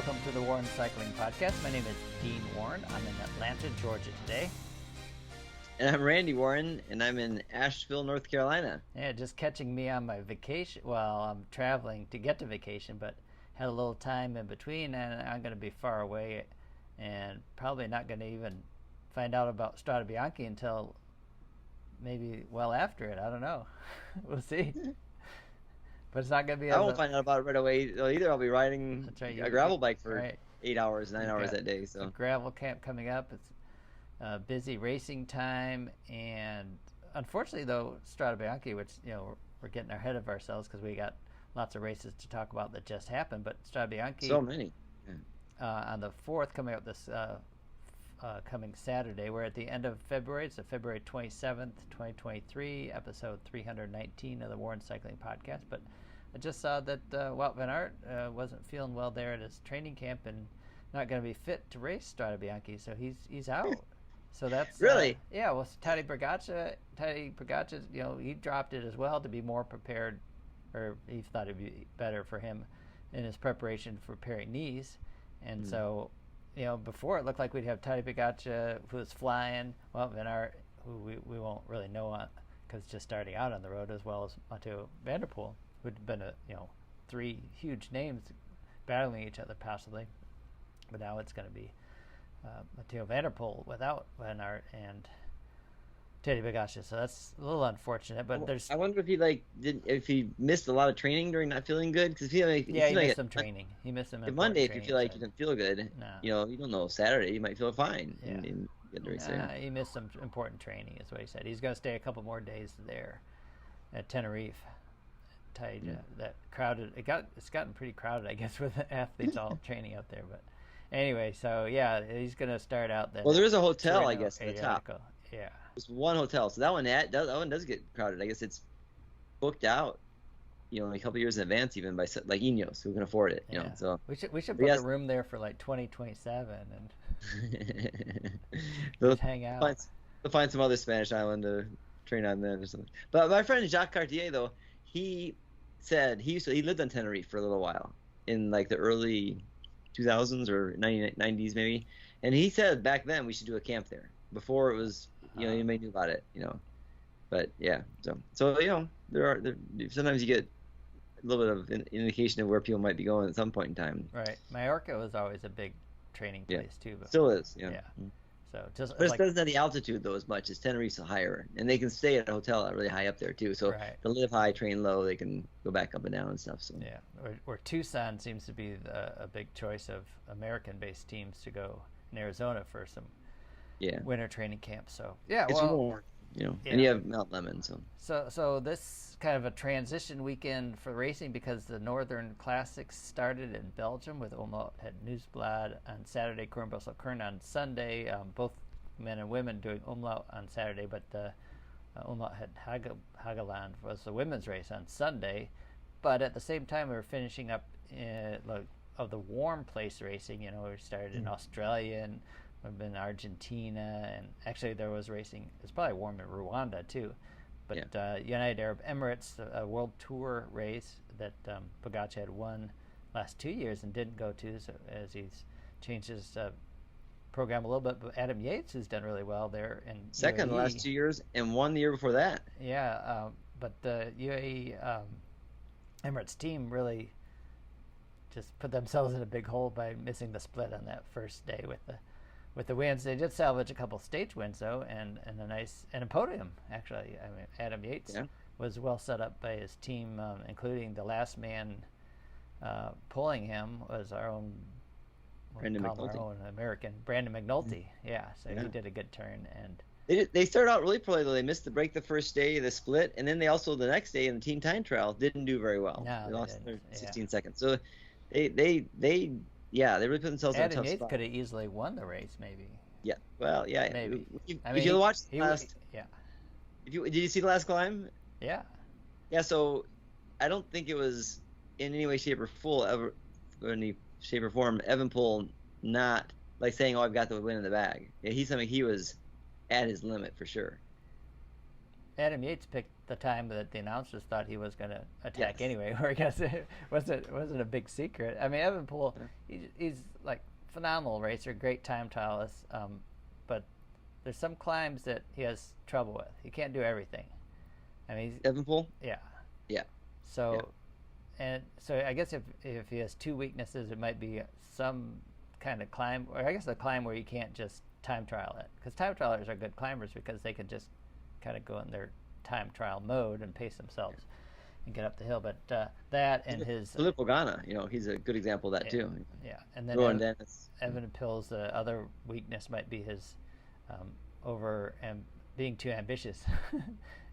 Welcome to the Warren Cycling Podcast. My name is Dean Warren. I'm in Atlanta, Georgia today. And I'm Randy Warren, and I'm in Asheville, North Carolina. Yeah, just catching me on my vacation. Well, I'm traveling to get to vacation, but had a little time in between, and I'm going to be far away and probably not going to even find out about Strade Bianche until maybe well after it. I don't know. We'll see. But it's not going to be... I won't find out about it right away either. I'll be riding right, a gravel bike for 8 hours, 9 hours that day. So gravel camp coming up. It's busy racing time, and unfortunately, though, Strade Bianche, which we're getting ahead of ourselves because we got lots of races to talk about that just happened. But Strade Bianche, so many. On the 4th, coming up this coming Saturday. We're at the end of February. It's February 27th, 2023, episode 319 of the Warren Cycling Podcast. But I just saw that Wout van Aert wasn't feeling well there at his training camp and not going to be fit to race Strade Bianche, so he's out. So that's really yeah. Well, Tadej Pogačar, he dropped it as well to be more prepared, or he thought it'd be better for him in his preparation for Paris-Nice, and so before it looked like we'd have Tadej Pogačar who was flying, Wout van Aert, who we won't really know because just starting out on the road, as well as Mathieu van der Poel, who'd been three huge names battling each other possibly, but now it's going to be Mathieu van der Poel without Van Aert and Tadej Pogačar, so that's a little unfortunate. But I wonder if if he missed a lot of training during not feeling good, because he missed some training. He missed some Monday. If you feel like you didn't feel good, you don't know. Saturday you might feel fine. He missed some important training, is what he said. He's going to stay a couple more days there at Tenerife. That crowded. It's gotten pretty crowded, I guess, with the athletes all training out there. But anyway, so yeah, he's going to start out. Well, there is a hotel, I guess, at the top. Yeah. There's one hotel, so that one does get crowded. I guess it's booked out, a couple years in advance, even by like Ineos, who can afford it. So we should book a room there for like 2027 and just hang out. They'll find some other Spanish island to train on then or something. But my friend Jacques Cartier, though, he said he lived on Tenerife for a little while in like the early 2000s or 90s maybe, and he said back then we should do a camp there. Before it was, you may knew about it, but yeah. So there sometimes you get a little bit of indication of where people might be going at some point in time. Right. Mallorca was always a big training place too. But, still is. Yeah. So but it doesn't have the altitude though as much as Tenerife's higher, and they can stay at a hotel really high up there too. So to live high, train low, they can go back up and down and stuff. So yeah. Or Tucson seems to be a big choice of American-based teams to go in Arizona for some. Yeah, winter training camp. So yeah, it's warm, and you have Mount Lemmon. So this kind of a transition weekend for racing, because the Northern Classics started in Belgium with Omloop at Niewsblad on Saturday, Kuurne-Brussels-Kuurne on Sunday. Both men and women doing Omloop on Saturday, but the Omloop at Hageland was the women's race on Sunday. But at the same time, we were finishing up of the warm place racing. We started in Australia and we've been in Argentina, and actually there was racing. It's probably warm in Rwanda too, but United Arab Emirates, a World Tour race that Pogačar had won last 2 years and didn't go to, so as he's changed his program a little bit. But Adam Yates has done really well there in second UAE. The last 2 years and won the year before that. Yeah, but the UAE Emirates team really just put themselves in a big hole by missing the split on that first day with the wins. They did salvage a couple stage wins though, and a podium actually. I mean, Adam Yates was well set up by his team, including the last man pulling him was our own American Brandon McNulty. So he did a good turn, and they started out really poorly though. They missed the break the first day of the split, and then they also the next day in the team time trial didn't do very well. No, they lost 16 seconds. So they really put themselves in a tough spot. Adam Yates could have easily won the race, maybe. Yeah, well, yeah. Maybe. If you watched the last... Yeah. Did you see the last climb? Yeah. Yeah, so I don't think it was in any way, shape, or form Evenepoel not like saying, I've got the win in the bag. Yeah, he was at his limit for sure. Adam Yates picked the time that the announcers thought he was going to attack Yes. anyway, or I guess it wasn't a big secret. I mean, Evenepoel, he's like phenomenal racer, great time trialist, but there's some climbs that he has trouble with. He can't do everything. I mean, Evenepoel? yeah. Yeah. So, and so I guess if he has two weaknesses, it might be some kind of climb, or I guess a climb where you can't just time trial it, because time trialers are good climbers because they can just kind of go in their time trial mode and pace themselves and get up the hill. But that and his Filippo Ganna, he's a good example of that too. Yeah, and then Evenepoel's other weakness might be his being too ambitious.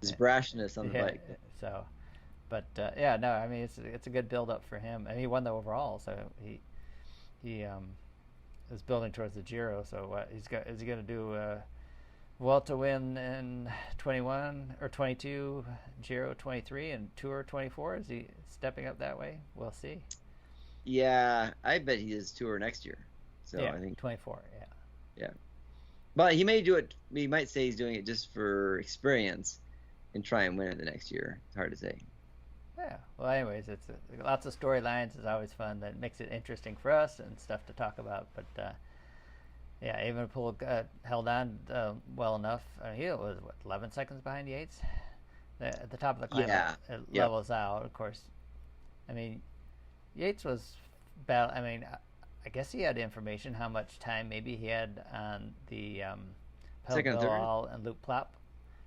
His brashness on the bike. So, but no, I mean it's a good build up for him, and he won the overall, so he is building towards the Giro. So is he going to do Vuelta win in 21 or 22, Giro 23, and Tour 24? Is he stepping up that way? We'll see. Yeah, I bet he is Tour next year. So yeah, I think 24. Yeah, but he may do it. He might say he's doing it just for experience and try and win it the next year. It's hard to say. Yeah. Well, anyways, it's lots of storylines is always fun. That makes it interesting for us and stuff to talk about. But yeah, Evenepoel held on well enough. He was 11 seconds behind Yates at the top of the climb. Yeah. It levels out, of course. I mean, Yates was I mean, I guess he had information how much time maybe he had on the Second, third. Bilbao and Luke Plop.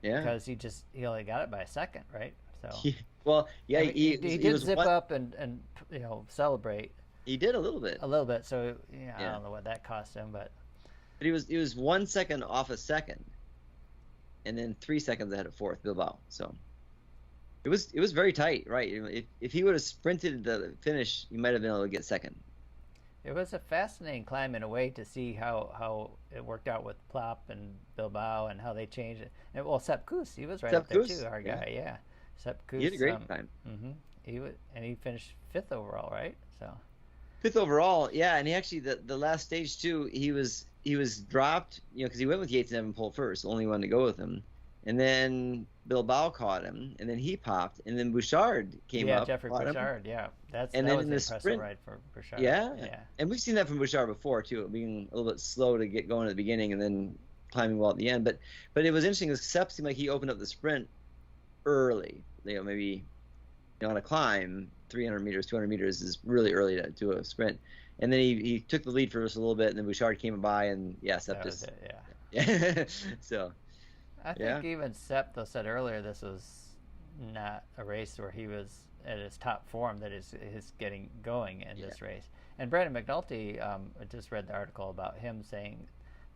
Yeah. Because he only got it by a second, right? So. Well, yeah, I mean, he did zip up and celebrate. He did a little bit. So I don't know what that cost him, but he was 1 second off a second, and then 3 seconds ahead of fourth Bilbao. So it was very tight, right? If he would have sprinted the finish, he might have been able to get second. It was a fascinating climb in a way to see how it worked out with Plop and Bilbao and how they changed it. And Sepp Kuss, he was right up there too, our guy, yeah. Sepp Kuss. He had a great time. Mm-hmm. He finished 5th overall, right? So 5th overall, yeah. And he actually the last stage too, he was dropped, because he went with Yates and Evenepoel first, only one to go with him, and then Bilbao caught him, and then he popped, and then Bouchard came up. Yeah, Jeffrey Bouchard, yeah. That was in an the impressive sprint ride for Bouchard. Yeah, and we've seen that from Bouchard before too, being a little bit slow to get going at the beginning and then climbing well at the end. But it was interesting because Sepp seemed like he opened up the sprint early. Maybe on a climb, 300 meters, 200 meters is really early to do a sprint. And then he took the lead for us a little bit, and then Bouchard came by, and Sepp that was just it, yeah. So I think even Sepp though said earlier this was not a race where he was at his top form that is getting going in this race. And Brandon McNulty, I just read the article about him saying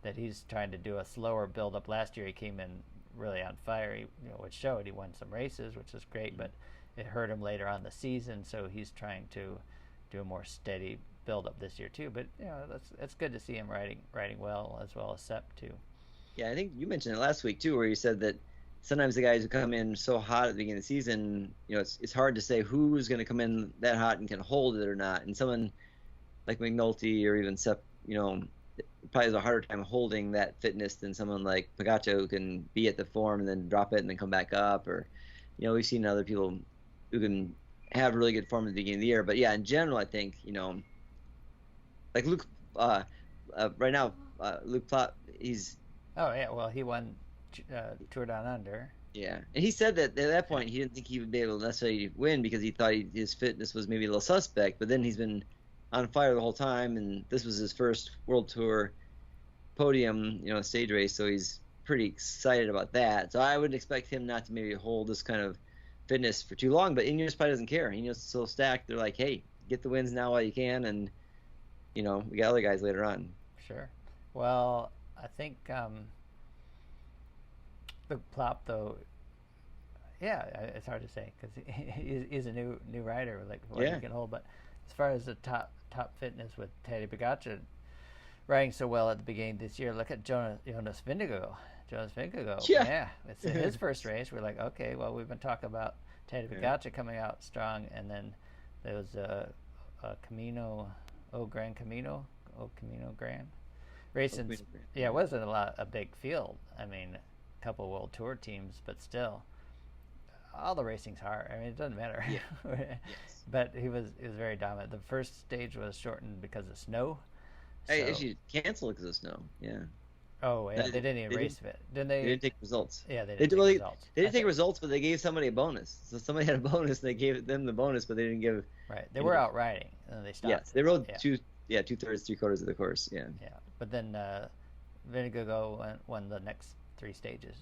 that he's trying to do a slower build up. Last year he came in really on fire, which showed he won some races, which is great, but it hurt him later on the season, so he's trying to do a more steady build up this year too. But that's good to see him riding well as Sepp too. Yeah, I think you mentioned it last week too, where you said that sometimes the guys who come in so hot at the beginning of the season, it's hard to say who's going to come in that hot and can hold it or not. And someone like McNulty or even Sepp, probably has a harder time holding that fitness than someone like Pogacar who can be at the form and then drop it and then come back up. Or, we've seen other people who can have really good form at the beginning of the year. But yeah, in general, I think, like Luke, right now, Luke Plot, he's. Oh yeah, well he won Tour Down Under. Yeah, and he said that at that point he didn't think he would be able to necessarily win because he thought his fitness was maybe a little suspect. But then he's been on fire the whole time, and this was his first World Tour podium, stage race, so he's pretty excited about that. So I wouldn't expect him not to maybe hold this kind of fitness for too long. But Ineos probably doesn't care. Ineos is so stacked. They're like, hey, get the wins now while you can, and we got other guys later on. Sure. Well, I think the Plop though. Yeah, it's hard to say because he's a new rider, like what he can hold. But as far as the top fitness with Tadej Pogacar riding so well at the beginning this year, look at Jonas Vingegaard. Yeah, it's his first race. We're like, okay, well, we've been talking about Tadej Pogacar coming out strong, and then there was a Gran Camino race. It wasn't a big field. I mean, couple World Tour teams, but still, all the racing's hard. I mean, it doesn't matter. Yeah. Yes. But he was very dominant. The first stage was shortened because of snow. Hey, actually canceled because of snow. Yeah. Oh, yeah, they didn't even race it. Didn't they? They didn't take results. Yeah, they didn't take results. They didn't take results, but they gave somebody a bonus. So somebody had a bonus, and they gave them the bonus, but they didn't give. Right, they were out riding, and then they stopped. Yes, they rode 2/3, 3/4 of the course. Yeah. Yeah, but then Vingegaard won the next 3 stages.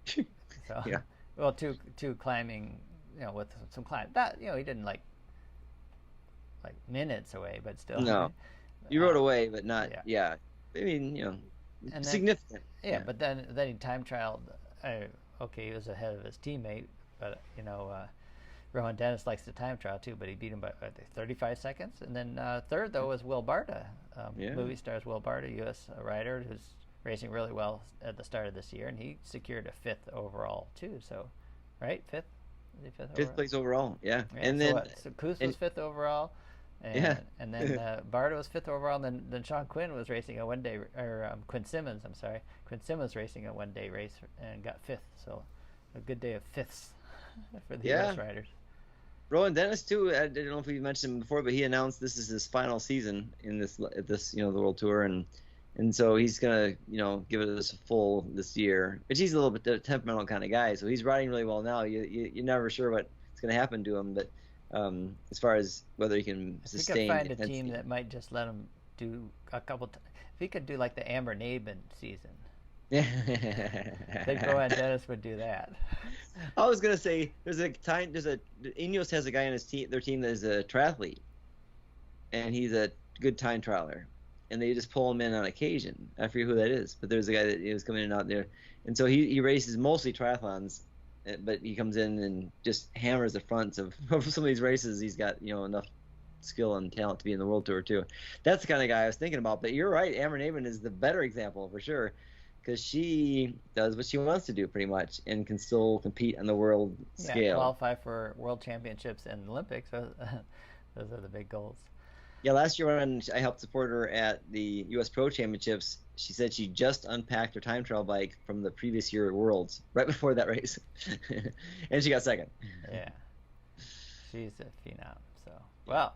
So, yeah. Well, two climbing, with some climb. That he didn't like minutes away, but still. No, you rode away, but not. Yeah. I mean, and significant. Then, yeah, but then he time trialed. Okay, he was ahead of his teammate, but Rowan Dennis likes to time trial too, but he beat him by 35 seconds. And then third though was Will Barta, Movie Star's Will Barta, U.S. rider who's racing really well at the start of this year, and he secured a 5th overall too. So, right, 5th. Is he 5th? Fifth place overall. Yeah, and then Kuss was 5th overall. And then Barta was 5th overall, and then Sean Quinn was racing a one-day, or Quinn Simmons, I'm sorry. Quinn Simmons racing a one-day race and got 5th, so a good day of 5ths for the U.S. riders. Rowan Dennis too. I don't know if we mentioned him before, but he announced this is his final season in this the World Tour, and so he's gonna give it a full this year. But he's a little bit a temperamental kind of guy, so he's riding really well now. You're never sure what's gonna happen to him, but. As far as whether he can sustain. If he could find a team that might just let him do a couple. If he could do like the Amber Naben season, I think Rowan Dennis would do that. I was gonna say Ineos has a guy on their team that is a triathlete, and he's a good time trialer, and they just pull him in on occasion. I forget who that is, but there's a guy that is coming in and out there, and so he races mostly triathlons. But he comes in and just hammers the fronts of some of these races. He's got enough skill and talent to be in the World Tour too. That's the kind of guy I was thinking about. But you're right, Amber Naben is the better example for sure, because she does what she wants to do pretty much and can still compete on the world scale. Qualify for World Championships and Olympics. Those are the big goals. Yeah, last year when I helped support her at the U.S. Pro Championships, she said she just unpacked her time trial bike from the previous year at Worlds, right before that race, and she got second. Yeah, she's a phenom. So, well,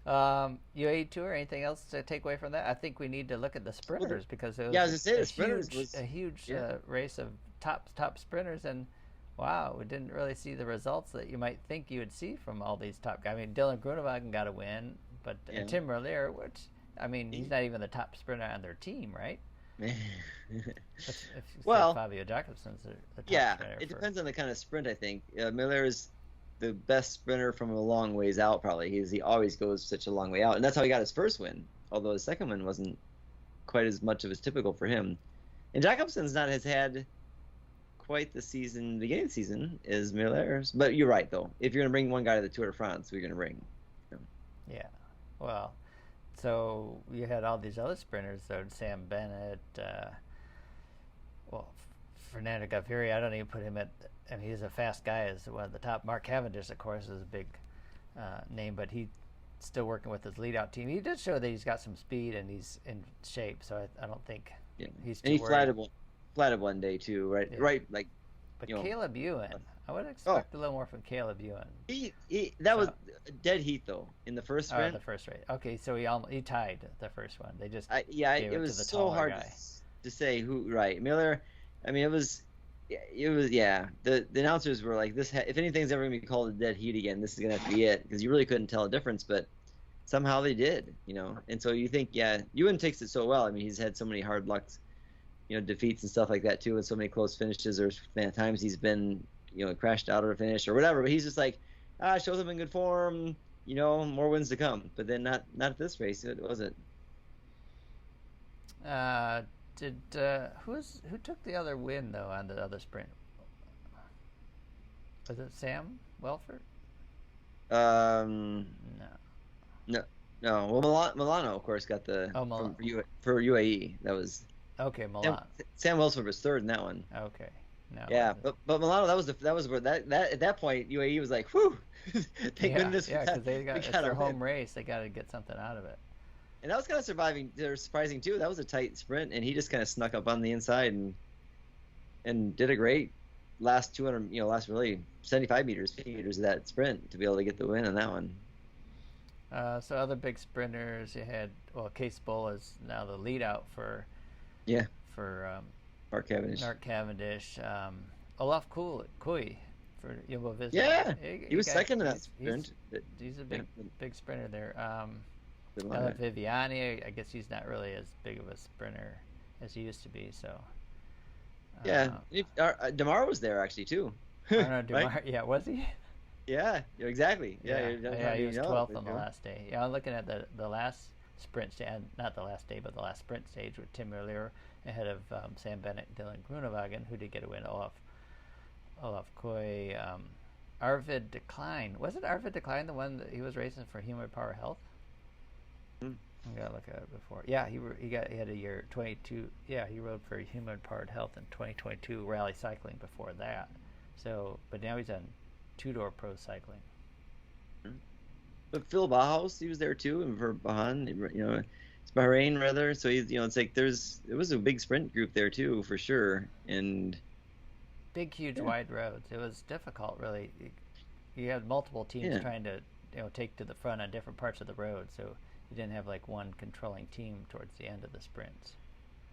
UAE Tour, anything else to take away from that? I think we need to look at the sprinters because it was a huge race of top sprinters, and wow, we didn't really see the results that you might think you would see from all these top guys. I mean, Dylan Groenewegen got a win. But Tim Merlier, he's not even the top sprinter on their team, right? Well, Fabio Jakobsen's the top sprinter. It depends on the kind of sprint, I think. Merlier is the best sprinter from a long ways out, probably. He always goes such a long way out. And that's how he got his first win, although his second win wasn't quite as much of as typical for him. And Jakobsen's has had quite the beginning of the season, as Merlier's. But you're right, though. If you're going to bring one guy to the Tour de France, who are you going to bring? Yeah. Well, so you had all these other sprinters, though. Sam Bennett, Fernando Gaviria. I don't even put him he's a fast guy as one of the top. Mark Cavendish, of course, is a big name, but he's still working with his lead-out team. He did show that he's got some speed and he's in shape, so I don't think he's too worried. And he flatted one day, too, right? Yeah. Right, like. But Caleb Ewan, I would expect a little more from Caleb Ewan. That was dead heat though in the first sprint. The first race. Okay, so he tied the first one. They just it was to the so hard to say who. Right, Miller. I mean, it was. The announcers were like, "This if anything's ever gonna be called a dead heat again, this is gonna have to be it," because you really couldn't tell a difference, but somehow they did, And so you think, Ewan takes it so well. I mean, he's had so many hard lucks. Defeats and stuff like that too, and so many close finishes. There's times he's been, crashed out of a finish or whatever. But he's just like, shows up in good form. More wins to come. But then not at this race, was it? Who took the other win though on the other sprint? Was it Sam Welford? No. Well, Milano of course got the for UAE. That was. Okay, Milan. Sam Welsford was third in that one. Okay. No. Yeah, but Milano, that was where that at that point UAE was like, whew. Thank goodness. Yeah, because it's their home race. They got to get something out of it. And that was kind of surprising too. That was a tight sprint, and he just kind of snuck up on the inside and and did a great last 200, last really 75 meters, 50 meters of that sprint to be able to get the win on that one. So other big sprinters, you had, Case Bull is now the lead out for Mark Cavendish. Olaf Kooi for Jumbo-Visma. Yeah, he was second in that sprint. He's a big sprinter there. Viviani, I guess he's not really as big of a sprinter as he used to be. So. Demar was there actually too. Demar, right? Yeah, was he? Yeah, exactly. Yeah, he was 12th on the last day. Yeah, I'm looking at the last sprint stage, not the last day, but the last sprint stage with Tim Merlier ahead of Sam Bennett, Dylan Groenewegen, who did get a win. Olaf Kooi, Arvid de Klein. Wasn't Arvid de Klein the one that he was racing for Human Power Health? I gotta look at it before. Yeah, he had a year 22. Yeah, he rode for Human Powered Health in 2022 rally cycling before that. So, but now he's on two-door pro cycling. But Phil Bauhaus, he was there too, and for Bahan, it's Bahrain rather. So he's, it's like it was a big sprint group there too for sure, and big, huge, wide roads. It was difficult, really. You had multiple teams trying to take to the front on different parts of the road, so you didn't have like one controlling team towards the end of the sprints.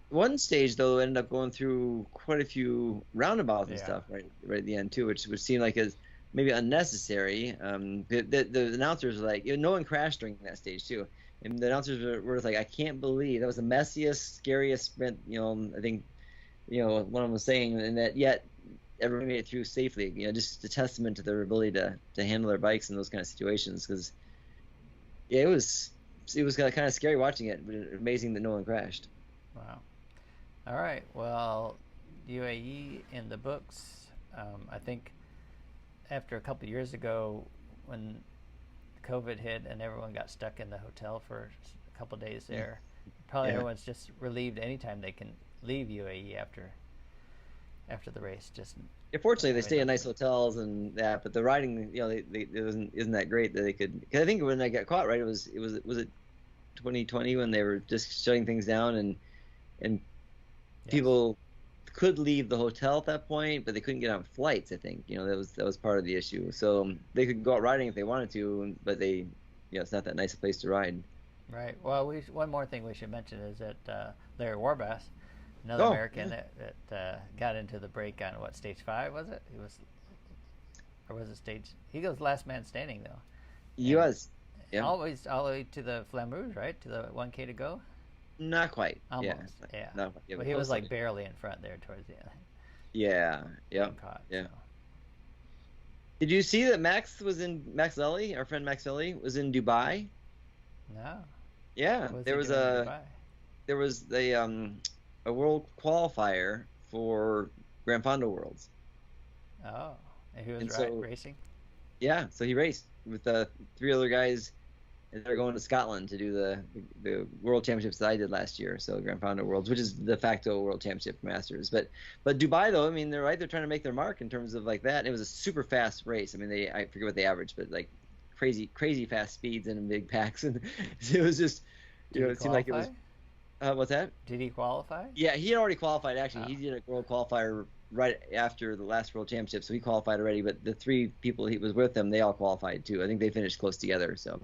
One stage though ended up going through quite a few roundabouts and stuff right at the end too, which would seem like as maybe unnecessary. The announcers were like, no one crashed during that stage too, and the announcers were like, I can't believe that was the messiest, scariest sprint. I think one of them was saying, and that yet everyone made it through safely. Just a testament to their ability to handle their bikes in those kind of situations. Because it was kind of scary watching it, but amazing that no one crashed. Wow. All right. Well, UAE in the books. I think after a couple of years ago, when COVID hit and everyone got stuck in the hotel for a couple of days there, probably everyone's just relieved anytime they can leave UAE after the race. Fortunately, they stay in nice hotels and that, but the riding, it isn't that great that they could. Cause I think when I got caught, right, was it 2020 when they were just shutting things down and people could leave the hotel at that point, but they couldn't get on flights. I think that was part of the issue. So they could go out riding if they wanted to, but it's not that nice a place to ride. Right. Well, one more thing we should mention is that Larry Warbass, another American that got into the break on stage 5 was it? Was it stage? He goes last man standing though. He was. Yeah. Always all the way to the Flamme Rouge, right? To the 1K to go. Not quite. Almost. Yeah. Not, but he was like barely in front there towards the end. Yeah. Yeah. Caught, yeah. So. Did you see that Max Lely, our friend Max Lely, was in Dubai? No. Yeah. There was a world qualifier for Gran Fondo Worlds. Oh, and he was racing? Yeah, so he raced with 3 other guys, and they're going to Scotland to do the World Championships that I did last year, so Gran Fondo Worlds, which is the de facto World Championship for Masters. But Dubai, though, I mean, they're trying to make their mark in terms of like that. It was a super fast race. I mean, I forget what they averaged, but like crazy fast speeds and in big packs, and it was just, it seemed like it was. What's that? Did he qualify? Yeah, he had already qualified, actually. He did a world qualifier right after the last World Championship, so he qualified already, but the 3 people he was with him, they all qualified too. I think they finished close together, so,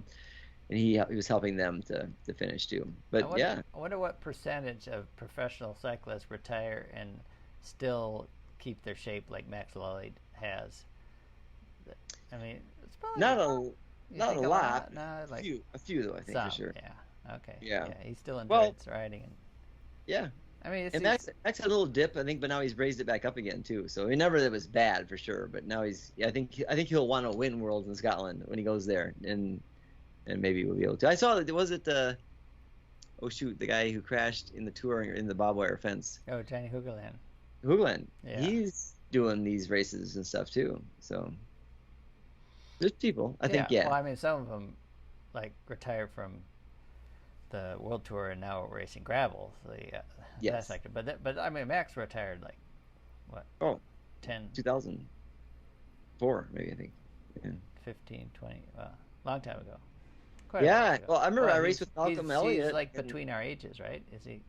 and he was helping them to finish too. But I wonder what percentage of professional cyclists retire and still keep their shape like Max Lely has. I mean, it's probably not a lot. No, like a few though, I think, for sure. Yeah. Okay. Yeah. He's still enjoys riding. Yeah. I mean, Max had a little dip, I think, but now he's raised it back up again too. So he never that was bad for sure, but now I think he'll want to win Worlds in Scotland when he goes there, and maybe we'll be able to. I saw that the guy who crashed in the tour in the barbed wire fence. Oh, Johnny Hoogland. Yeah. He's doing these races and stuff too. So there's people, I think. Yeah. Well, I mean, some of them like retired from the World Tour and now racing gravel. So that's like, but I mean, Max retired like what? 2004 maybe, I think. Yeah. 15, 20, long time ago. Well, I remember I raced with Malcolm Elliott. He's like between our ages, right? Is he?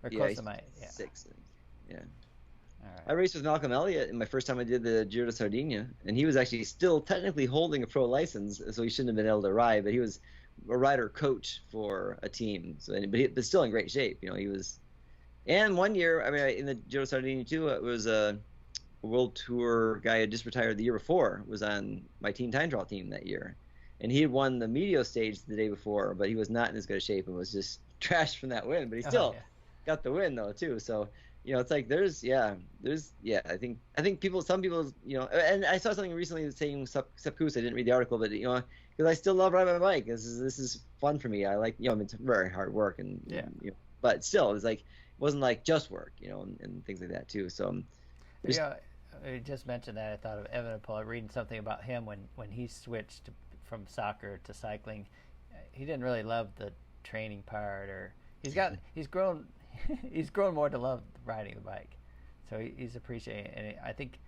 Or close to my 6. Yeah. All I right. raced with Malcolm Elliott in my first time I did the Giro de Sardinia, and he was actually still technically holding a pro license, so he shouldn't have been able to ride, but he was a rider coach for a team. So, but still in great shape. He was. And one year, I mean, in the Giro de Sardinia too, it was a World Tour guy had just retired the year before, was on my Team Time Trial team that year, and he had won the Medio stage the day before, but he was not in as good a shape and was just trashed from that win. But he Oh still yeah. got the win though too. So it's like some people, and I saw something recently saying Sepp Kuss. I didn't read the article, but because I still love riding my bike. This is fun for me. I like, I mean, it's very hard work Yeah. but still, it's like, it wasn't like just work, and things like that too. So there's, Yeah. You just mentioned that. I thought of Evenepoel. Reading something about him when he switched from soccer to cycling. He didn't really love the training part, or he's grown he's grown more to love riding the bike. So he's appreciating it. And I think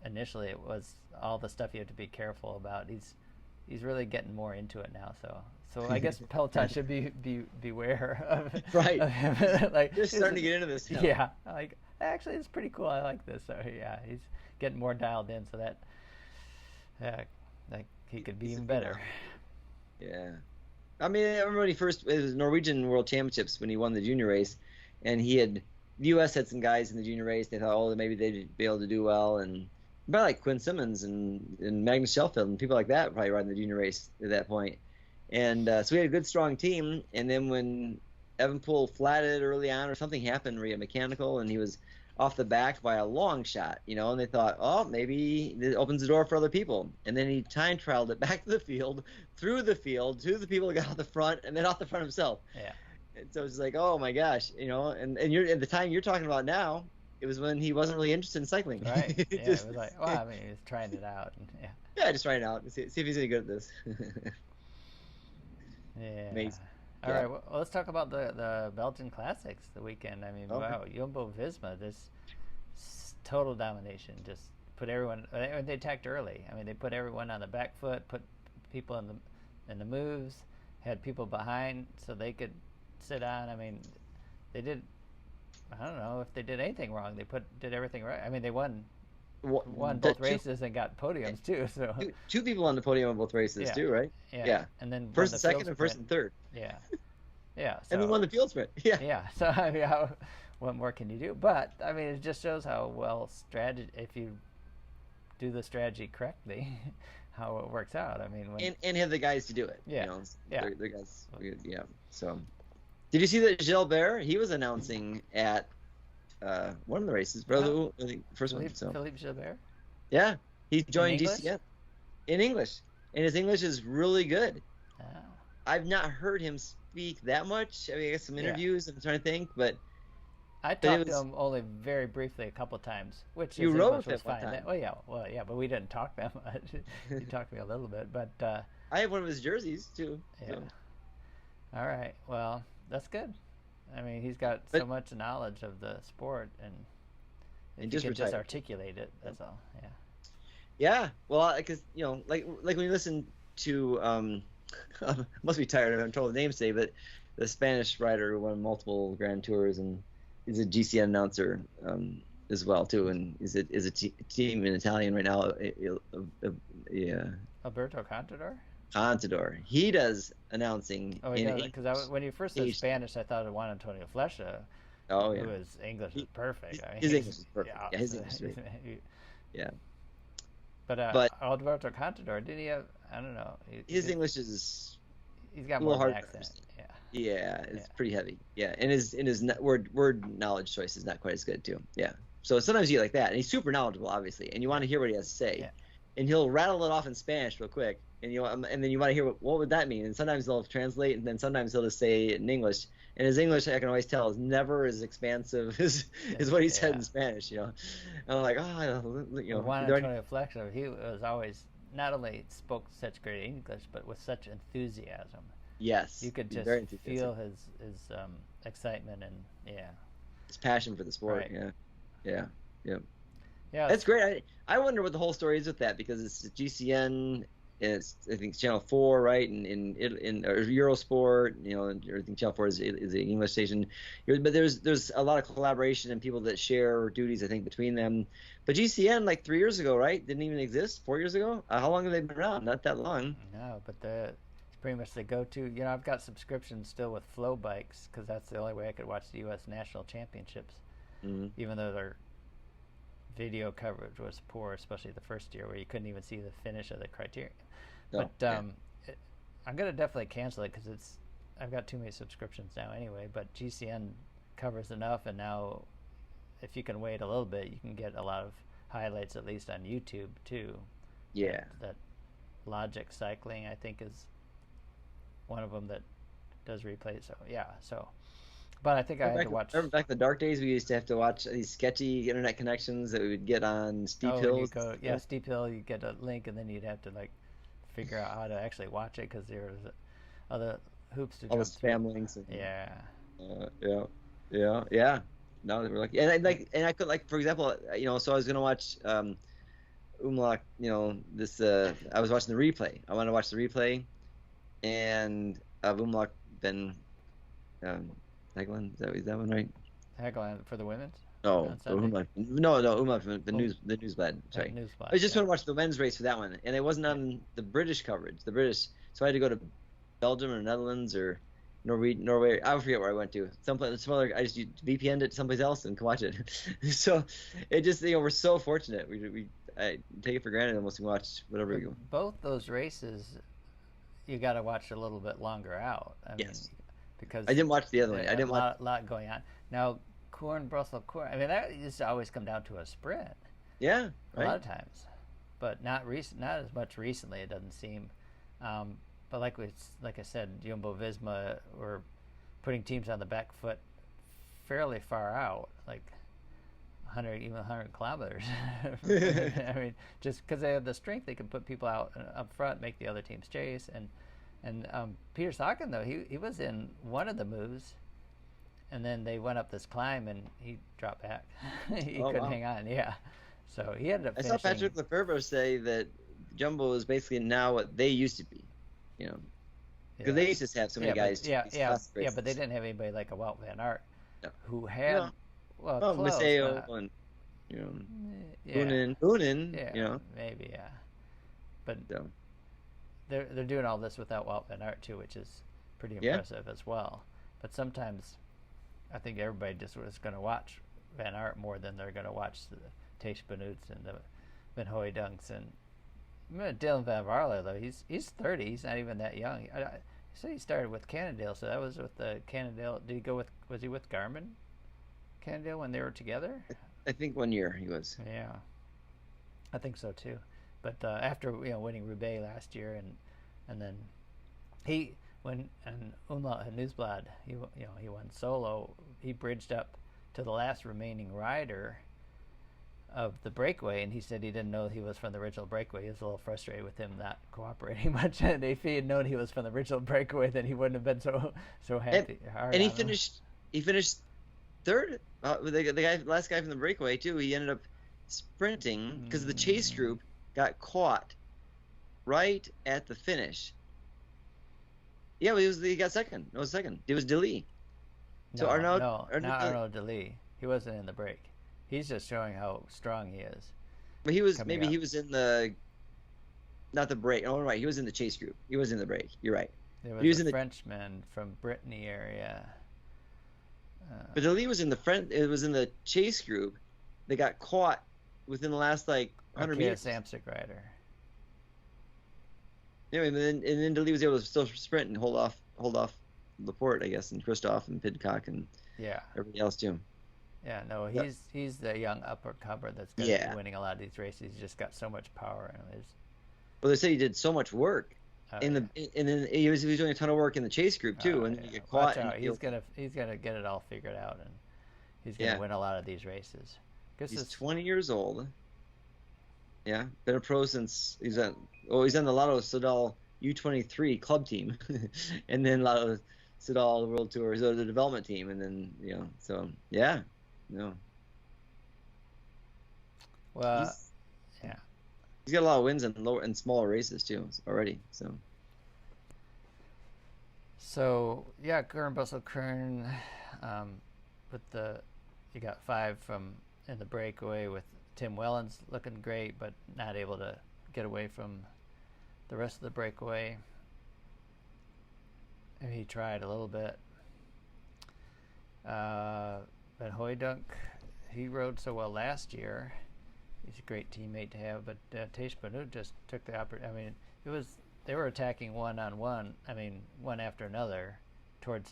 initially it was all the stuff you have to be careful about. He's really getting more into it now. So I guess Peloton should beware of right. of him. Like, Just starting to get into this now. Yeah, like, actually it's pretty cool. I like this. So yeah, he's getting more dialed in, so that like he could be even better. Yeah. I mean, I remember when it was Norwegian World Championships when he won the junior race, and the U.S. had some guys in the junior race. They thought, oh, maybe they'd be able to do well, and about like Quinn Simmons and Magnus Sheffield and people like that probably riding the junior race at that point. And so we had a good, strong team. And then when Evenepoel flatted early on, or something happened, where he had mechanical, and he was off the back by a long shot, and they thought, oh, maybe it opens the door for other people. And then he time trialed it back to the field, through the field, to the people that got off the front, and then off the front himself. Yeah. And so it's like, oh my gosh, and you're at the time you're talking about now, it was when he wasn't really interested in cycling. Right. Yeah, it was like, well, I mean, he was trying it out. And, yeah. Yeah, just trying it out and see if he's any good at this. Yeah. Amazing. All right. Well, let's talk about the Belgian Classics the weekend. I mean, Okay. wow, Jumbo-Visma, this total domination. Just put everyone. They attacked early. I mean, they put everyone on the back foot, put people in the moves, had people behind so they could sit on. I mean, they did. I don't know if they did anything wrong. They did everything right. I mean, they won both races and got podiums too. So two people on the podium in both races too, right? Yeah. And then first and second, and first and third. Yeah. Yeah. So, and then won the field sprint. Yeah. Yeah. So I mean, what more can you do? But I mean, it just shows how well if you do the strategy correctly, how it works out. I mean, and have the guys to do it. Yeah. They're guys. Yeah. So, did you see that Gilbert? He was announcing at one of the races, brother. I think first one. So Philippe Gilbert. Yeah, he joined English? DCM in English, and his English is really good. Oh. I've not heard him speak that much. I mean, I guess some interviews. I'm trying to think, but I talked to him only very briefly a couple times, which you his wrote English was one fine. time. Well, yeah, but we didn't talk that much. He talked to me a little bit, but I have one of his jerseys too. Yeah. So. All right. Well, that's good. I mean, he's got so much knowledge of the sport, and if he can just articulate it, that's all. Yeah. Yeah. Well, because like when you listen to must be tired of I'm told the name today, but the Spanish rider who won multiple Grand Tours and is a GCN announcer as well too, and is a team in Italian right now. Alberto Contador. Contador. He does announcing. Oh, yeah, because when you first said Spanish, I thought of Juan Antonio Flecha. Oh, yeah. Who his English is perfect. His English is perfect. Yeah, his English is great. Yeah. But Alberto Contador, did he have? I don't know. His English is. He's got more of an accent. Yeah, it's pretty heavy. Yeah, and his word knowledge choice is not quite as good too. Yeah. So sometimes you get like that, and he's super knowledgeable, obviously, and you want to hear what he has to say. Yeah. And he'll rattle it off in Spanish real quick, and then you want to hear what would that mean. And sometimes they'll translate, and then sometimes he'll just say it in English. And his English, I can always tell, is never as expansive as what he said in Spanish. And I'm like, Juan Antonio Flecha, he was always not only spoke such great English, but with such enthusiasm. Yes, you could just feel his excitement and his passion for the sport. Right. Yeah. That's great. I wonder what the whole story is with that, because it's GCN it's I think Channel 4, right? In or Eurosport, I think Channel 4 is the English station. But there's a lot of collaboration and people that share duties, I think, between them. But GCN like 3 years ago, right? Didn't even exist 4 years ago. How long have they been around? Not that long. No, but it's pretty much the go-to. I've got subscriptions still with Flow Bikes because that's the only way I could watch the U.S. National Championships, even though their video coverage was poor, especially the first year where you couldn't even see the finish of the criterion. Oh, but I'm gonna definitely cancel it because I've got too many subscriptions now anyway. But GCN covers enough, and now if you can wait a little bit, you can get a lot of highlights at least on YouTube too. Yeah. That Logic Cycling, I think, is one of them that does replay. So yeah. But I think I had to watch. Remember back in the dark days, we used to have to watch these sketchy internet connections that we would get on steep hills. Steep hill, you get a link, and then you'd have to figure out how to actually watch it because there was other hoops to all jump the spam links. Yeah. Yeah. No, they were like, and I could for example, so I was gonna watch Omloop. This I was watching the replay. I wanted to watch the replay, and of Omloop Ben. Hegland, is that one right? Hegland for the women's? No, Omloop, the Niewsblad. Sorry. Niewsblad, I just want to watch the men's race for that one, and it wasn't on the British coverage. So I had to go to Belgium or Netherlands or Norway. I forget where I went to. Some other. I just VPN'd it someplace else and can watch it. So it just we're so fortunate. I take it for granted almost to watch whatever we go. Both those races, you got to watch a little bit longer out. Yes. Because I didn't watch the other one. I didn't watch a lot going on. Now, Kuurne-Brussels-Kuurne. I mean, that used to always come down to a sprint. Yeah, right. A lot of times, but not as much recently. It doesn't seem. But like I said, Jumbo-Visma were putting teams on the back foot fairly far out, like 100 kilometers. I mean, just because they have the strength, they can put people out up front, make the other teams chase, and Peter Sagan, though, he was in one of the moves, and then they went up this climb, and he dropped back. He couldn't hang on, yeah. So he ended up finishing. I saw Patrick Lefevre say that Jumbo is basically now what they used to be, because they used to have so many guys. But they didn't have anybody like a Wout van Aert who had, Matteo and, Boonen, maybe, yeah. But... They're doing all this without Wout van Aert too, which is pretty impressive as well. But sometimes I think everybody just was going to watch Van Aert more than they're going to watch the Teish Benouts and the Van Hooijdonks and Dylan van Baarle, though he's 30. He's not even that young. I said he started with Cannondale, so that was with the Cannondale. Did he go with? Was he with Garmin? Cannondale when they were together? I think 1 year he was. Yeah, I think so too. But after winning Roubaix last year, and then Umlaut had Niewsblad, he won solo. He bridged up to the last remaining rider of the breakaway, and he said he didn't know he was from the original breakaway. He was a little frustrated with him not cooperating much. And if he had known he was from the original breakaway, then he wouldn't have been so happy. And he finished third. The last guy from the breakaway too. He ended up sprinting because the chase group got caught right at the finish. Yeah, he got second. No, second. It was Delis. So Arnaud Delis. He wasn't in the break. He's just showing how strong he is. But he was he was in the not the break. Oh, right. He was in the chase group. He was in the break. You're right. There was a Frenchman from Brittany area. But Delis was in it was in the chase group. They got caught within the last 100 meters. Samsic rider. Anyway, and then Delis was able to still sprint and hold off Laporte, I guess, and Christophe and Pidcock and everybody else too. Yeah, no, he's the young uppercomer that's going to be winning a lot of these races. He's just got so much power in him. Well, they say he did so much work and then he was doing a ton of work in the chase group too, and then you get caught. He's gonna get it all figured out, and he's gonna win a lot of these races. He's 20 years old. Yeah, been a pro since he's on the Lotto Soudal U23 club team, and then Lotto Soudal World Tour, so the development team, and then Well, He's got a lot of wins in lower and smaller races too already. So yeah, Kuurne-Brussels-Kuurne, you got 5 from in the breakaway with Tim Wellens looking great, but not able to get away from the rest of the breakaway. And he tried a little bit. Van Hooijdonk, he rode so well last year. He's a great teammate to have, but Tej Benoot just took the opportunity. I mean, they were attacking one-on-one. I mean, one after another,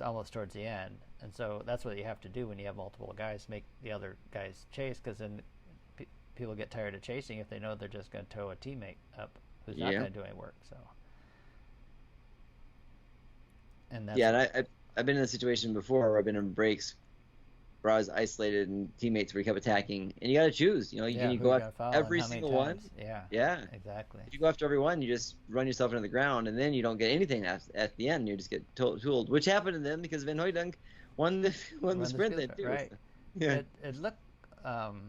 almost towards the end, and so that's what you have to do when you have multiple guys. Make the other guys chase, because then people get tired of chasing if they know they're just going to tow a teammate up who's not going to do any work. So, and that's and I've been in a situation before where I've been in breaks where I was isolated and teammates where you kept attacking, and you got to choose. You go after every single one. Yeah, exactly. If you go after every one, you just run yourself into the ground, and then you don't get anything at the end. You just get tooled, which happened to them because Van Hooijdonk won the sprint then too. Right. So, yeah. It looked, Matej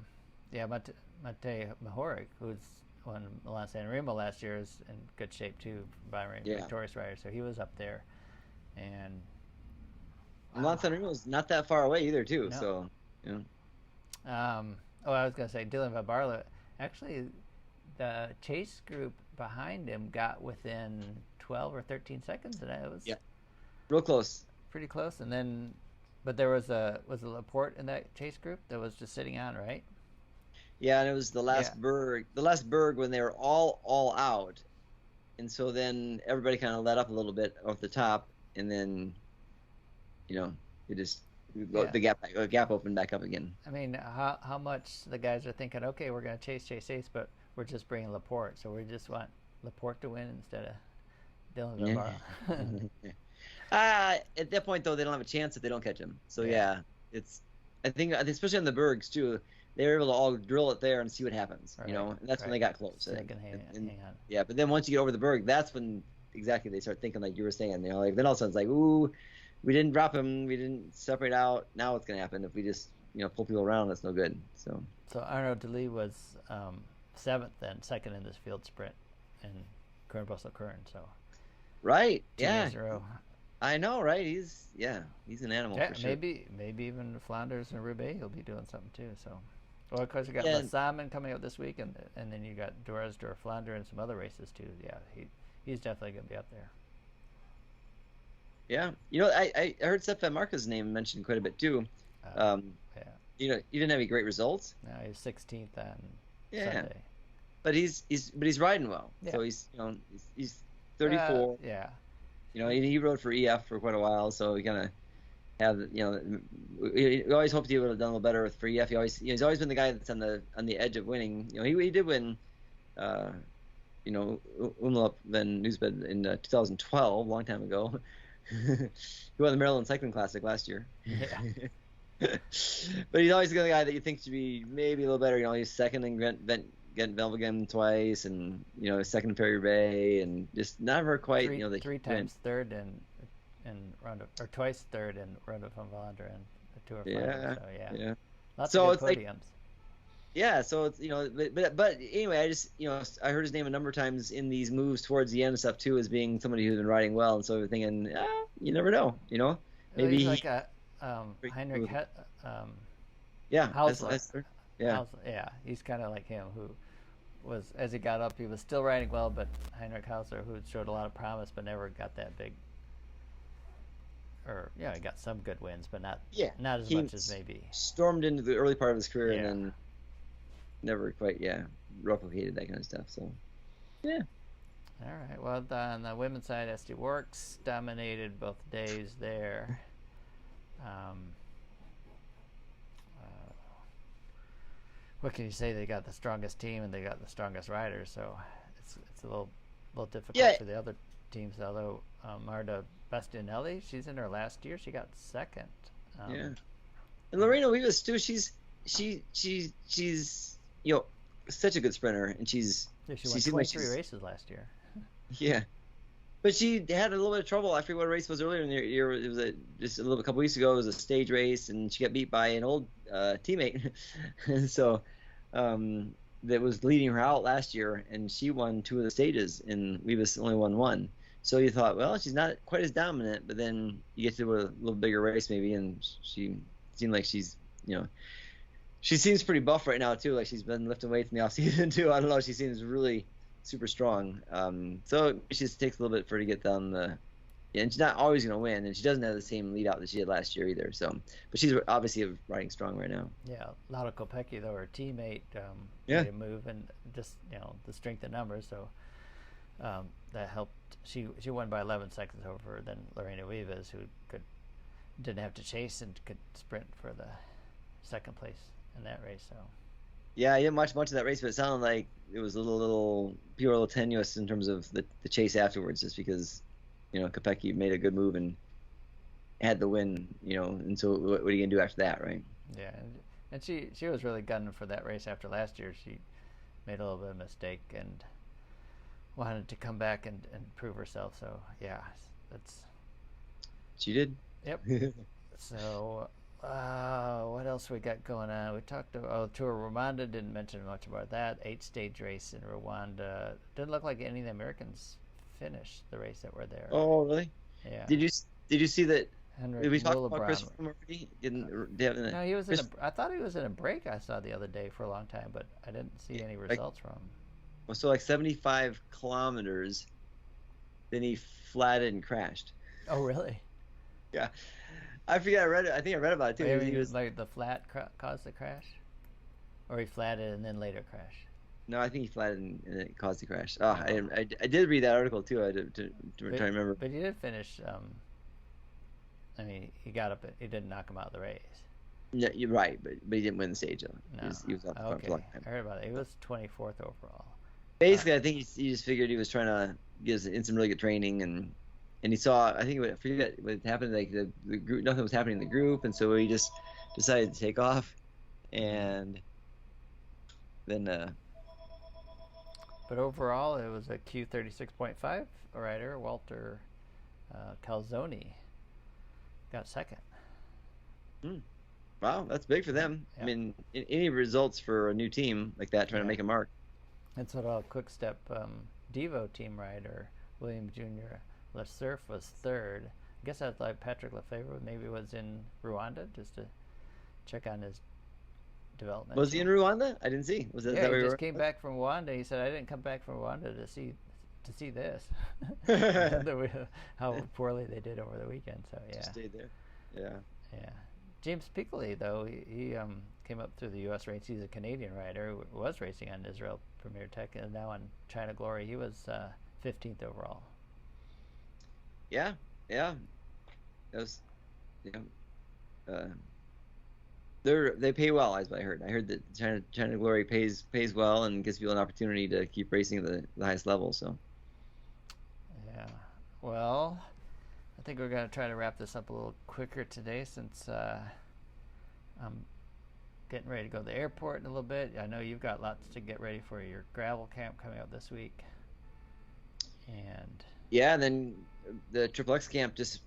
Mohoric, who's won Milan San Remo last year, is in good shape too, victorious rider. So he was up there, and Milan San Remo is not that far away either, too. No. So, I was going to say Dylan Van Barle. Actually, the chase group behind him got within 12 or 13 seconds, and it was real close, pretty close. And then, but there was a Laporte in that chase group that was just sitting on, right? Yeah, and it was the last berg when they were all out, and so then everybody kind of let up a little bit off the top, and then. The gap opened back up again. I mean, how much the guys are thinking, okay, we're going to chase, but we're just bringing Laporte, so we just want Laporte to win instead of Dylan Van Barle. At that point, though, they don't have a chance if they don't catch him. So, I think, especially on the bergs, too, they were able to all drill it there and see what happens, and that's when they got close. So they can hang on. Yeah, but then once you get over the berg, that's when exactly they start thinking like you were saying. Then all of a sudden it's like, ooh, we didn't drop him. We didn't separate out. Now what's going to happen if we just, pull people around? That's no good. So Arnaud Delis was 7th and 2nd in this field sprint in Kuurne-Brussels-Kuurne. So right, 2 yeah, days in a row. I know, right? He's an animal. Yeah, for sure. maybe even Flanders and Roubaix he'll be doing something too. So, well, of course you got Les Salmon coming up this week, and then you got Dores Flanders and some other races too. Yeah, he's definitely going to be up there. Yeah, I heard Sepp Marca's name mentioned quite a bit too. He didn't have any great results. No, he's 16th on Sunday. But he's riding well. Yeah. So he's 34. He rode for EF for quite a while, so he kind of have we always hoped he would have done a little better for EF. He's always been the guy that's on the edge of winning. He did win. Omloop then Niewsblad in 2012, a long time ago. He won the Maryland Cycling Classic last year. Yeah. But he's always the guy that you think should be maybe a little better. He's second in Gent-Wevelgem twice, and second in Paris-Roubaix, and just never quite. Three times third in Ronde, or twice third in Ronde van Vlaanderen and the Tour of Flanders. Yeah. Lots of good podiums. So it's but anyway, I just I heard his name a number of times in these moves towards the end and stuff too, as being somebody who's been riding well, and so we're thinking, you never know, maybe he's like a Heinrich. Hausler. Yeah, he's kind of like him, who was, as he got up, he was still riding well, but Heinrich Hausler, who showed a lot of promise but never got that big. Or he got some good wins, but not as much as maybe. Stormed into the early part of his career and then never quite replicated that kind of stuff. So all right. Well, on the women's side, SD Worx dominated both days there. What can you say? They got the strongest team and they got the strongest riders, so it's a little difficult for the other teams. Although Marta Bastianelli, she's in her last year, she got second. And Lorena Vivas too. She's such a good sprinter, and she won 23 races last year. Yeah, but she had a little bit of trouble. I forget what race was earlier in the year. It was a couple weeks ago. It was a stage race, and she got beat by an old teammate. So, that was leading her out last year, and she won 2 of the stages, and Weebus only won 1. So you thought, well, she's not quite as dominant, but then you get to a little bigger race maybe, and she seemed like she's, she seems pretty buff right now too. Like she's been lifting weights in the off season too. I don't know. She seems really super strong. So it just takes a little bit for her to get down the. Yeah, and she's not always going to win, and she doesn't have the same lead out that she had last year either. So, but she's obviously riding strong right now. Yeah, Lotto Kopecky, though, her teammate, made a move, and just the strength of numbers. So that helped. She won by 11 seconds over than Lorena Wiebes, who didn't have to chase and could sprint for the second place in that race. So. Yeah, I didn't watch much of that race, but it sounded like it was people were a little tenuous in terms of the chase afterwards, just because. Kopecky made a good move and had the win, and so what are you going to do after that, right? Yeah, and she was really gunning for that race after last year. She made a little bit of a mistake and wanted to come back and prove herself. So, yeah, that's... She did. Yep. So, what else we got going on? We talked about Tour Rwanda, didn't mention much about that. 8-stage race in Rwanda. Didn't look like any of the Americans finished the race that were there. Oh, really? Yeah. Did you see that? Did we talk about Chris already? No, he was I thought he was in a break I saw the other day for a long time, but I didn't see any results from him. Well, so 75 kilometers, then he flatted and crashed. Oh, really? Yeah. I forget. I think I read about it too. Maybe he was like the flat caused the crash, or he flatted and then later crashed. No, I think he flatted and it caused the crash. Oh, I did read that article too. I did to try to remember. But he did finish. I mean, he got up. He didn't knock him out of the race. Yeah, you're right, but he didn't win the stage though. No. He was off the front for a long time. I heard about it. He was 24th overall. Basically, I think he just figured he was trying to get in some really good training, and he saw. I think I forget what happened. Like the group, nothing was happening in the group, and so he just decided to take off, and then. But overall, it was a Q36.5 rider. Walter Calzoni got second. Wow, that's big for them. Yep. I mean, any results for a new team like that, trying to make a mark. That's what a Quick Step Devo team rider, William Jr. Lesurf, was third. I guess that's like Patrick Lefebvre maybe was in Rwanda just to check on his development. Was he in Rwanda? I didn't see. Was that? Yeah, he just came back from Rwanda. He said, "I didn't come back from Rwanda to see this." How poorly they did over the weekend. So yeah, just stayed there. Yeah. Yeah. James Piccoli, though, he came up through the U.S. race. He's a Canadian rider who was racing on Israel Premier Tech and now on China Glory. He was 15th overall. Yeah. That was, they pay well, as I heard. I heard that China Glory pays well and gives people an opportunity to keep racing at the highest level. So. Yeah. Well, I think we're going to try to wrap this up a little quicker today since I'm getting ready to go to the airport in a little bit. I know you've got lots to get ready for your gravel camp coming up this week. And yeah, and then the XXX camp just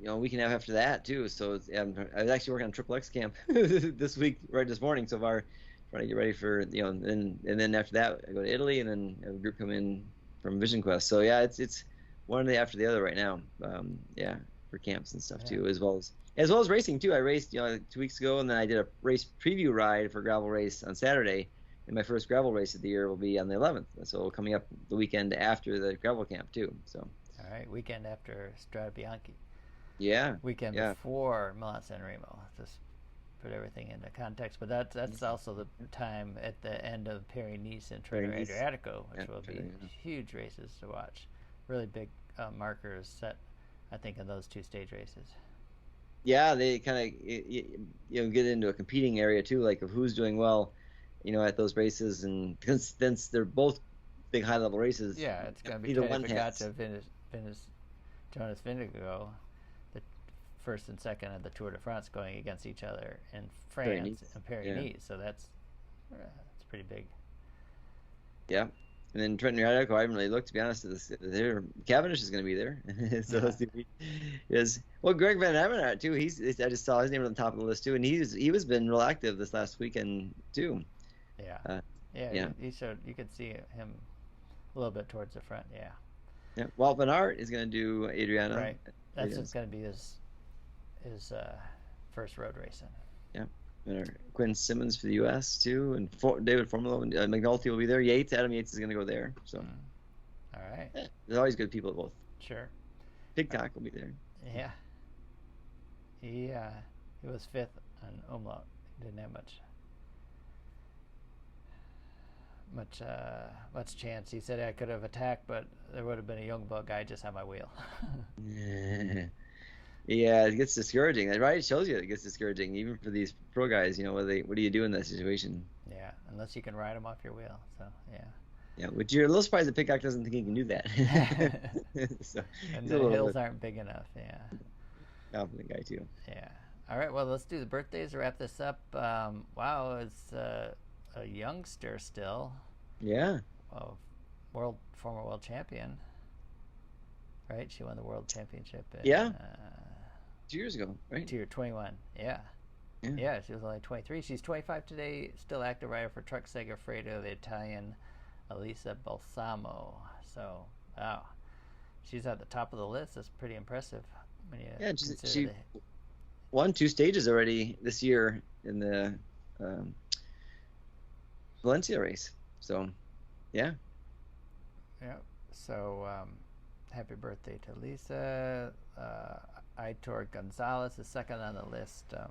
a week and a half after that too. So I was actually working on XXX camp this week, right this morning so far, trying to get ready for and then after that I go to Italy and then have a group come in from Vision Quest. So yeah, it's one day after the other right now. For camps and stuff too, as well as racing too. I raced 2 weeks ago, and then I did a race preview ride for a gravel race on Saturday. And my first gravel race of the year will be on the 11th. So coming up the weekend after the gravel camp too. So. All right, weekend after Strade Bianche. Yeah. Weekend before Milan-San Remo. Just put everything into context. But that's also the time at the end of Paris-Nice and Treno Adriatico, which will be huge races to watch. Really big markers set, I think, in those 2 stage races. Yeah, they kind of get into a competing area too, like of who's doing well, at those races, and since they're both big high level races. Yeah, it's going to be Pogačar, Jonas Vingegaard, the first and second of the Tour de France, going against each other in France and Paris-Nice. So that's pretty big. Yeah. And then Trent Adriatico, I haven't really looked, to be honest. Cavendish is going to be there. So Greg Van Avermaet too. I just saw his name on the top of the list too, and he was been real active this last weekend too. Yeah. Yeah. He showed. You could see him a little bit towards the front. Yeah. Yeah. Well, Van Aert is going to do Adriana. Right. That's just going to be his first road racing. Yeah. Quinn Simmons for the U.S. too, and David Formolo and McNulty will be there. Adam Yates is going to go there. So. All right. Yeah, there's always good people at both. Sure. Pigcock will be there. Yeah. He was fifth on Omloop. He didn't have much chance. He said I could have attacked, but there would have been a young bug guy just on my wheel. Yeah, it gets discouraging. Right? It shows you it gets discouraging, even for these pro guys. What do you do in that situation? Yeah, unless you can ride them off your wheel. So yeah. Yeah, which you're a little surprised that Pigcock doesn't think he can do that. So, and the hills aren't big enough. Yeah. Confident guy too. Yeah. All right. Well, let's do the birthdays to wrap this up. Wow, it's a youngster still. Yeah. Former world champion. Right? She won the world championship. 2 years ago, right? 21. Yeah. Yeah, she was only 23. She's 25 today. Still active rider for Truck Segafredo, the Italian Elisa Balsamo. So, wow. She's at the top of the list. That's pretty impressive. When you she won 2 stages already this year in the Valencia race. So, yeah. Yeah. So, happy birthday to Lisa. Aitor Gonzalez is second on the list. Of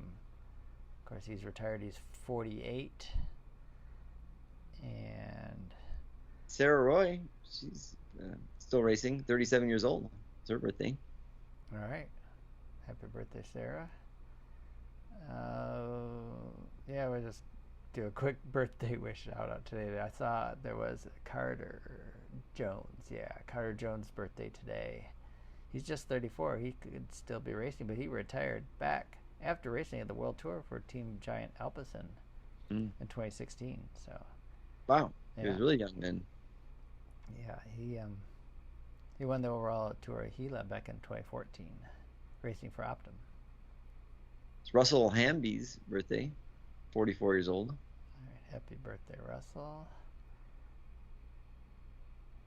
course, he's retired. He's 48. And Sarah Roy, she's still racing, 37 years old. It's her birthday. All right. Happy birthday, Sarah. Yeah, we'll just do a quick birthday wish shout out today. I saw there was Carter Jones. Yeah, Carter Jones' birthday today. He's just 34. He could still be racing, but he retired back after racing at the World Tour for Team Giant Alpecin in 2016. So, wow, he was really young then. Yeah, he won the overall Tour of Gila back in 2014, racing for Optum. It's Russell Hamby's birthday, 44 years old. All right, happy birthday, Russell.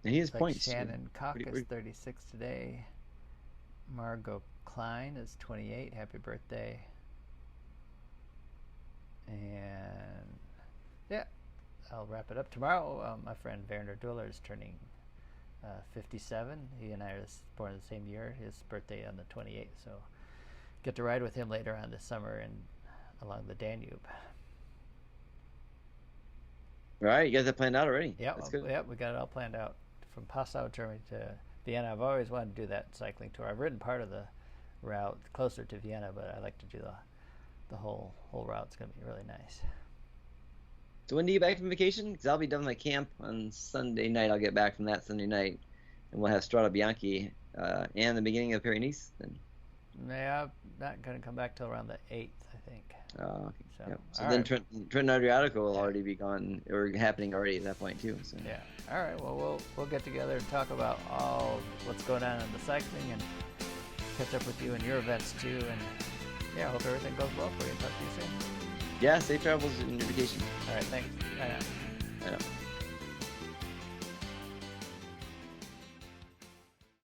And he has points. Shannon Cock is 36 today. Margot Klein is 28. Happy birthday. And yeah, I'll wrap it up. Tomorrow, my friend Werner Duller is turning 57. He and I are born the same year. His birthday on the 28th. So get to ride with him later on this summer and along the Danube. All right, you got that planned out already? Yeah, that's good. Yeah, we got it all planned out. From Passau, Germany to Vienna. I've always wanted to do that cycling tour. I've ridden part of the route closer to Vienna, but I like to do the whole route. It's going to be really nice. So when do you get back from vacation? Because I'll be done my camp on Sunday night. I'll get back from that Sunday night, and we'll have Strada Bianchi and the beginning of Paris-Nice then. Yeah, I'm not going to come back till around the 8th, I think. Oh, okay. So, yep. So then right. Trenton Adriatico will already be gone, or happening already at that point too. So. Yeah. All right. Well, we'll get together and talk about all what's going on in the cycling and catch up with you in your events too. And yeah, I hope everything goes well for you. Talk to you soon. Yeah, safe travels in your vacation. All right. Thanks. Bye now. I know.